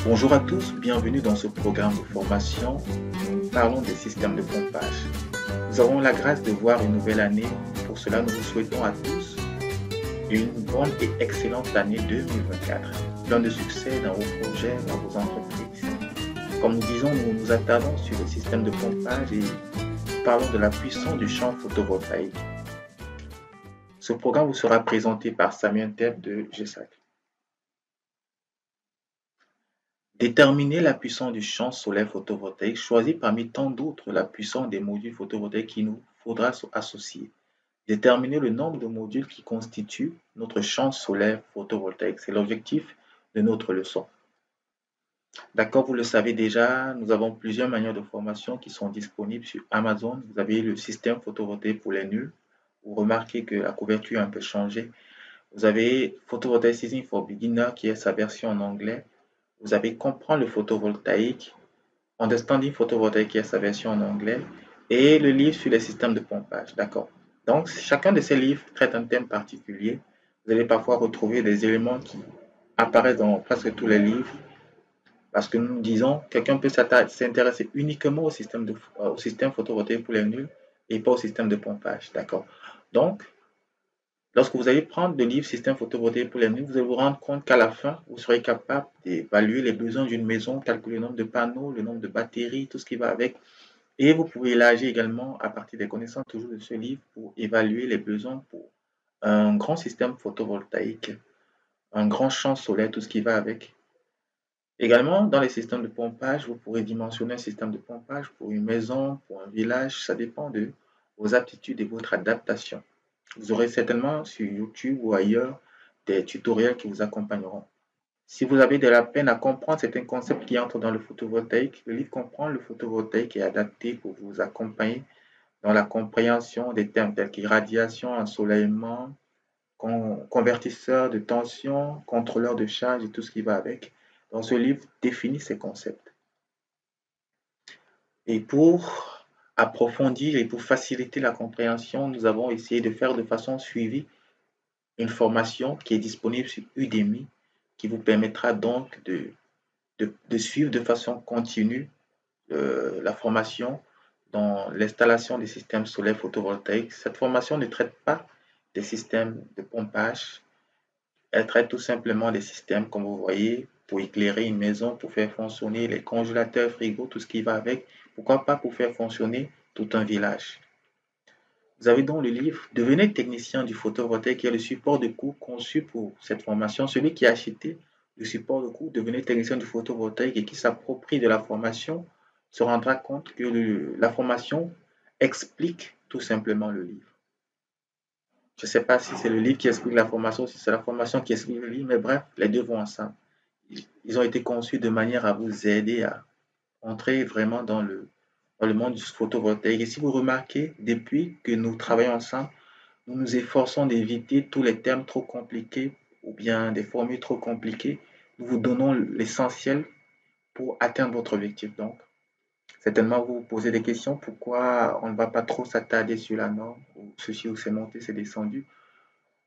Bonjour à tous, bienvenue dans ce programme de formation. Nous parlons des systèmes de pompage. Nous avons la grâce de voir une nouvelle année. Pour cela, nous vous souhaitons à tous une bonne et excellente année 2024. Plein de succès dans vos projets, dans vos entreprises. Comme nous disons, nous nous attardons sur le système de pompage et parlons de la puissance du champ photovoltaïque. Ce programme vous sera présenté par Samuel Teb de GESAC. Déterminer la puissance du champ solaire photovoltaïque, choisir parmi tant d'autres la puissance des modules photovoltaïques qu'il nous faudra associer. Déterminer le nombre de modules qui constituent notre champ solaire photovoltaïque. C'est l'objectif de notre leçon. D'accord, vous le savez déjà, nous avons plusieurs manières de formation qui sont disponibles sur Amazon. Vous avez le système photovoltaïque pour les nuls. Vous remarquez que la couverture a un peu changé. Vous avez Photovoltaic Season for Beginners qui est sa version en anglais. Vous avez Comprendre le photovoltaïque, Understanding Photovoltaic qui est sa version en anglais, et le livre sur les systèmes de pompage. D'accord. Donc, chacun de ces livres traite un thème particulier. Vous allez parfois retrouver des éléments qui apparaissent dans presque tous les livres, parce que nous disons, quelqu'un peut s'intéresser uniquement au système photovoltaïque pour les nuls et pas au système de pompage. D'accord. Donc, lorsque vous allez prendre le livre Système photovoltaïque pour les nuls, vous allez vous rendre compte qu'à la fin, vous serez capable d'évaluer les besoins d'une maison, calculer le nombre de panneaux, le nombre de batteries, tout ce qui va avec. Et vous pouvez élargir également à partir des connaissances toujours de ce livre pour évaluer les besoins pour un grand système photovoltaïque, un grand champ solaire, tout ce qui va avec. Également, dans les systèmes de pompage, vous pourrez dimensionner un système de pompage pour une maison, pour un village. Ça dépend de vos aptitudes et votre adaptation. Vous aurez certainement sur YouTube ou ailleurs des tutoriels qui vous accompagneront. Si vous avez de la peine à comprendre certains concepts qui entrent dans le photovoltaïque, le livre Comprendre le photovoltaïque est adapté pour vous accompagner dans la compréhension des termes tels qu'irradiation, ensoleillement, convertisseur de tension, contrôleur de charge et tout ce qui va avec. Donc ce livre définit ces concepts. Et pour approfondir et pour faciliter la compréhension, nous avons essayé de faire de façon suivie une formation qui est disponible sur Udemy, qui vous permettra donc de suivre de façon continue la formation dans l'installation des systèmes solaires photovoltaïques. Cette formation ne traite pas des systèmes de pompage, elle traite tout simplement des systèmes, comme vous voyez, pour éclairer une maison, pour faire fonctionner les congélateurs, frigos, tout ce qui va avec. Pourquoi pas pour faire fonctionner tout un village. Vous avez donc le livre Devenez technicien du photovoltaïque qui est le support de cours conçu pour cette formation. Celui qui a acheté le support de cours Devenez technicien du photovoltaïque et qui s'approprie de la formation se rendra compte que la formation explique tout simplement le livre. Je ne sais pas si c'est le livre qui explique la formation, si c'est la formation qui explique le livre, mais bref, les deux vont ensemble. Ils ont été conçus de manière à vous aider à entrer vraiment dans le monde du photovoltaïque. Et si vous remarquez, depuis que nous travaillons ensemble, nous nous efforçons d'éviter tous les termes trop compliqués ou bien des formules trop compliquées. Nous vous donnons l'essentiel pour atteindre votre objectif. Donc, certainement, vous vous posez des questions. Pourquoi on ne va pas trop s'attarder sur la norme ou ceci ou c'est monté, c'est descendu.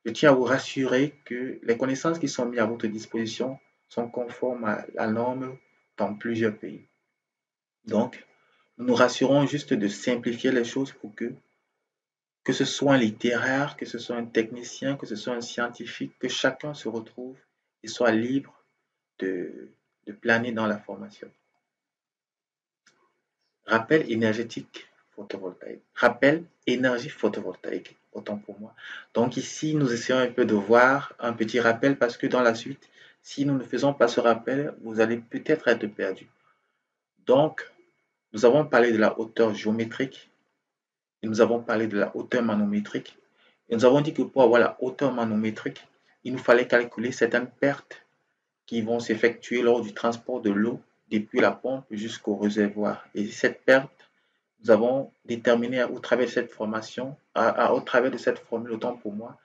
Je tiens à vous rassurer que les connaissances qui sont mises à votre disposition sont conformes à la norme dans plusieurs pays. Donc, nous nous rassurons juste de simplifier les choses pour que ce soit un littéraire, que ce soit un technicien, que ce soit un scientifique, que chacun se retrouve et soit libre de, de planer dans la formation. Rappel énergétique photovoltaïque. Rappel énergie photovoltaïque, autant pour moi. Donc ici, nous essayons un peu de voir un petit rappel parce que dans la suite, si nous ne faisons pas ce rappel, vous allez peut-être être perdu. Donc, nous avons parlé de la hauteur géométrique et nous avons parlé de la hauteur manométrique. Et nous avons dit que pour avoir la hauteur manométrique, il nous fallait calculer certaines pertes qui vont s'effectuer lors du transport de l'eau depuis la pompe jusqu'au réservoir. Et cette perte, nous avons déterminé au travers de cette formation, au travers de cette formule, autant pour moi,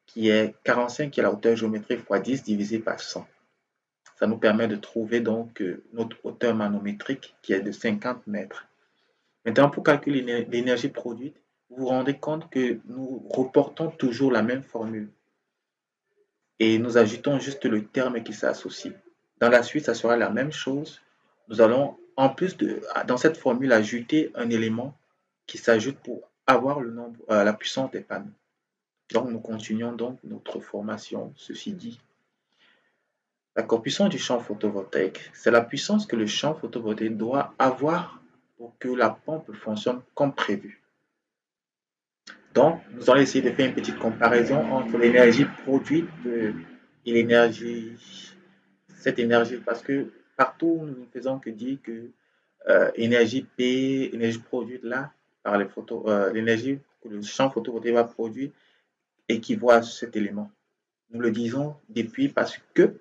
qui est 45, qui est la hauteur géométrique fois 10 divisé par 100. Ça nous permet de trouver donc notre hauteur manométrique qui est de 50 mètres. Maintenant, pour calculer l'énergie produite, vous vous rendez compte que nous reportons toujours la même formule et nous ajoutons juste le terme qui s'associe. Dans la suite, ça sera la même chose. Nous allons, en plus dans cette formule, ajouter un élément qui s'ajoute pour avoir le nombre, la puissance des panneaux. Donc, nous continuons donc notre formation. Ceci dit, la puissance du champ photovoltaïque, c'est la puissance que le champ photovoltaïque doit avoir pour que la pompe fonctionne comme prévu. Donc, nous allons essayer de faire une petite comparaison entre l'énergie produite et l'énergie, cette énergie, parce que partout, nous ne faisons que dire que énergie P, énergie produite là, par l'énergie que le champ photovoltaïque va produire équivaut à cet élément. Nous le disons depuis parce que,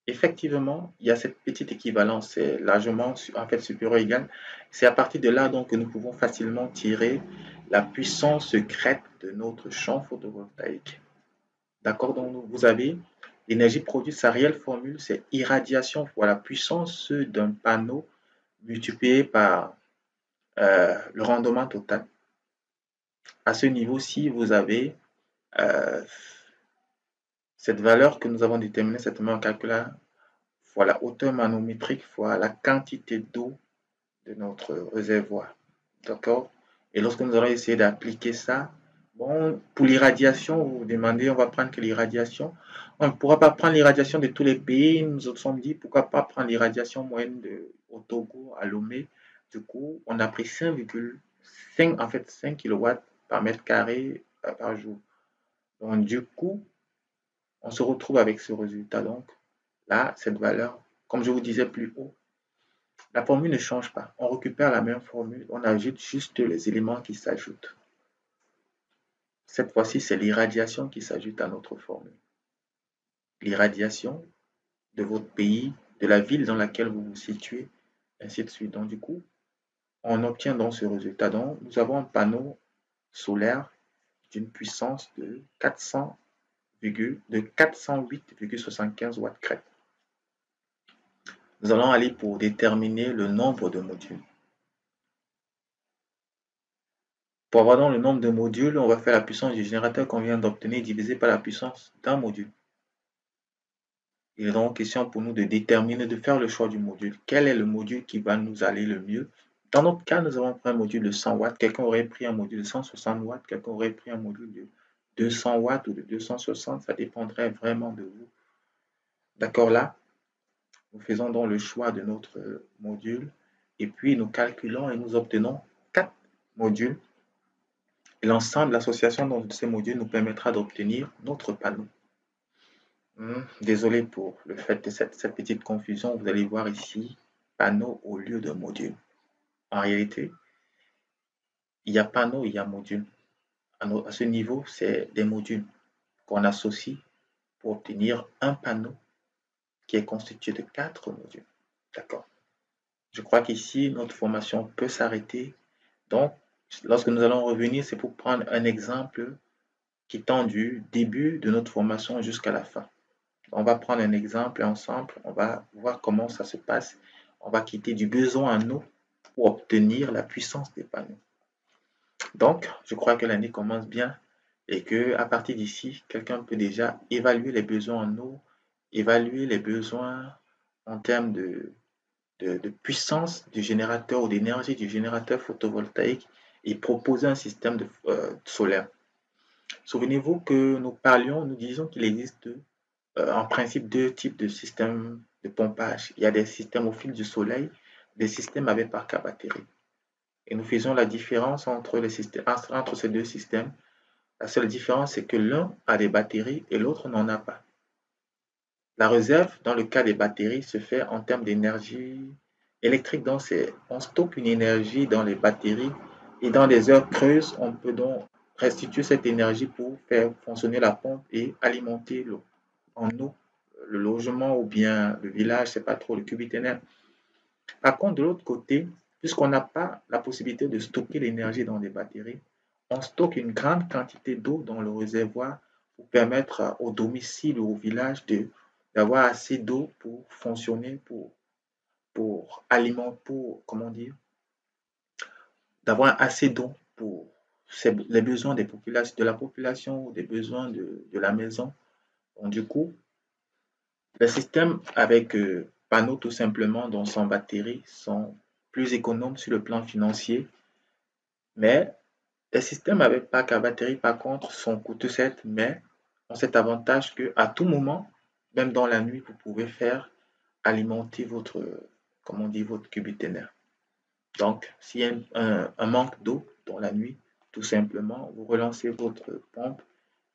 effectivement, il y a cette petite équivalence, c'est largement en fait supérieur ou égal. C'est à partir de là donc que nous pouvons facilement tirer la puissance secrète de notre champ photovoltaïque. D'accord? Donc vous avez l'énergie produite, sa réelle formule, c'est irradiation fois la puissance d'un panneau multiplié par le rendement total. À ce niveau-ci, vous avez euh, cette valeur que nous avons déterminée, cette en calculant fois la hauteur manométrique fois la quantité d'eau de notre réservoir. D'accord? Et lorsque nous allons essayer d'appliquer ça, bon, pour l'irradiation, vous vous demandez, on va prendre quelle irradiation? On ne pourra pas prendre l'irradiation de tous les pays. Nous nous sommes dit, pourquoi pas prendre l'irradiation moyenne au Togo, à Lomé. Du coup, on a pris 5,5 en fait 5 kilowatts par mètre carré par jour. Donc, du coup, on se retrouve avec ce résultat. Donc, là, cette valeur, comme je vous disais plus haut, la formule ne change pas. On récupère la même formule, on ajoute juste les éléments qui s'ajoutent. Cette fois-ci, c'est l'irradiation qui s'ajoute à notre formule. L'irradiation de votre pays, de la ville dans laquelle vous vous situez, ainsi de suite. Donc, du coup, on obtient donc ce résultat. Donc, nous avons un panneau solaire d'une puissance de 408,75 watts crête. Nous allons aller pour déterminer le nombre de modules. Pour avoir donc le nombre de modules, on va faire la puissance du générateur qu'on vient d'obtenir divisé par la puissance d'un module. Il est donc question pour nous de déterminer, de faire le choix du module. Quel est le module qui va nous aller le mieux? Dans notre cas, nous avons pris un module de 100 watts. Quelqu'un aurait pris un module de 160 watts. Quelqu'un aurait pris un module de 200 watts ou de 260. Ça dépendrait vraiment de vous. D'accord, là, nous faisons donc le choix de notre module. Et puis, nous calculons et nous obtenons 4 modules. Et l'ensemble, l'association de ces modules nous permettra d'obtenir notre panneau. Désolé pour le fait de cette petite confusion. Vous allez voir ici panneau au lieu de module. En réalité, il y a panneau, il y a module. À ce niveau, c'est des modules qu'on associe pour obtenir un panneau qui est constitué de 4 modules. D'accord. Je crois qu'ici, notre formation peut s'arrêter. Donc, lorsque nous allons revenir, c'est pour prendre un exemple qui tend du début de notre formation jusqu'à la fin. On va prendre un exemple ensemble, on va voir comment ça se passe. On va quitter du besoin en eau pour obtenir la puissance des panneaux. Donc, je crois que l'année commence bien et que à partir d'ici, quelqu'un peut déjà évaluer les besoins en eau, évaluer les besoins en termes de puissance du générateur ou d'énergie du générateur photovoltaïque et proposer un système solaire. Souvenez-vous que nous parlions, nous disions qu'il existe en principe deux types de systèmes de pompage. Il y a des systèmes au fil du soleil, des systèmes avec parc à batterie. Et nous faisons la différence entre ces deux systèmes. La seule différence, c'est que l'un a des batteries et l'autre n'en a pas. La réserve, dans le cas des batteries, se fait en termes d'énergie électrique. Donc, on stocke une énergie dans les batteries et dans des heures creuses, on peut donc restituer cette énergie pour faire fonctionner la pompe et alimenter l'eau en eau, le logement ou bien le village, c'est pas trop le cubiténaire. Par contre, de l'autre côté, puisqu'on n'a pas la possibilité de stocker l'énergie dans des batteries, on stocke une grande quantité d'eau dans le réservoir pour permettre au domicile ou au village d'avoir assez d'eau pour fonctionner, pour alimenter, comment dire, d'avoir assez d'eau pour les besoins de la population ou des besoins de la maison. Donc, du coup, Les systèmes avec panneaux tout simplement, donc sans batterie, sont plus économes sur le plan financier, mais les systèmes avec pack à batterie, par contre, sont coûteux certes, mais ont cet avantage que à tout moment, même dans la nuit, vous pouvez faire alimenter votre, comment on dit, votre cubiténaire. Donc, s'il y a un manque d'eau dans la nuit, tout simplement, vous relancez votre pompe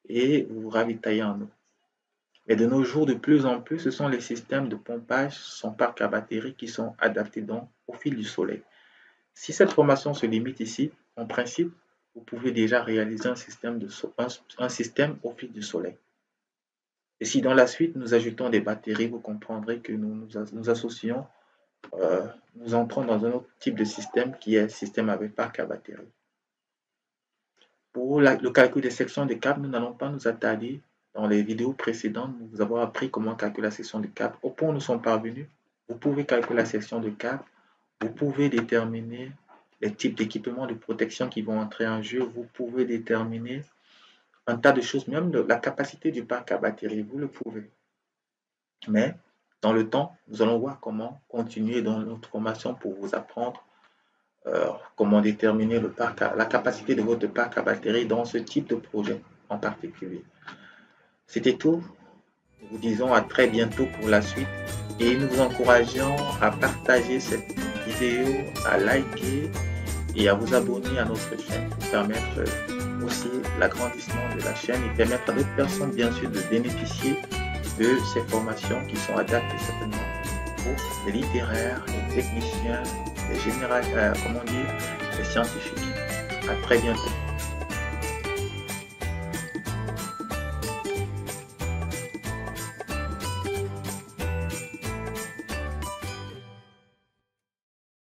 et vous vous ravitaillez en eau. Mais de nos jours, de plus en plus, ce sont les systèmes de pompage sans parc à batterie qui sont adaptés donc au fil du soleil. Si cette formation se limite ici, en principe, vous pouvez déjà réaliser un système au fil du soleil. Et si dans la suite nous ajoutons des batteries, vous comprendrez que nous associons, nous entrons dans un autre type de système qui est le système avec parc à batterie. Pour le calcul des sections de câbles, nous n'allons pas nous attarder. Dans les vidéos précédentes, nous avons appris comment calculer la section de câbles. Au point où nous sommes parvenus, vous pouvez calculer la section de câbles, vous pouvez déterminer les types d'équipements de protection qui vont entrer en jeu, vous pouvez déterminer un tas de choses, même la capacité du parc à batterie, vous le pouvez. Mais dans le temps, nous allons voir comment continuer dans notre formation pour vous apprendre comment déterminer la capacité de votre parc à batterie dans ce type de projet en particulier. C'était tout. Nous vous disons à très bientôt pour la suite et nous vous encourageons à partager cette vidéo, à liker et à vous abonner à notre chaîne pour permettre aussi l'agrandissement de la chaîne et permettre à d'autres personnes bien sûr de bénéficier de ces formations qui sont adaptées certainement pour les littéraires, les techniciens, les généralistes, comment dire, les scientifiques. À très bientôt.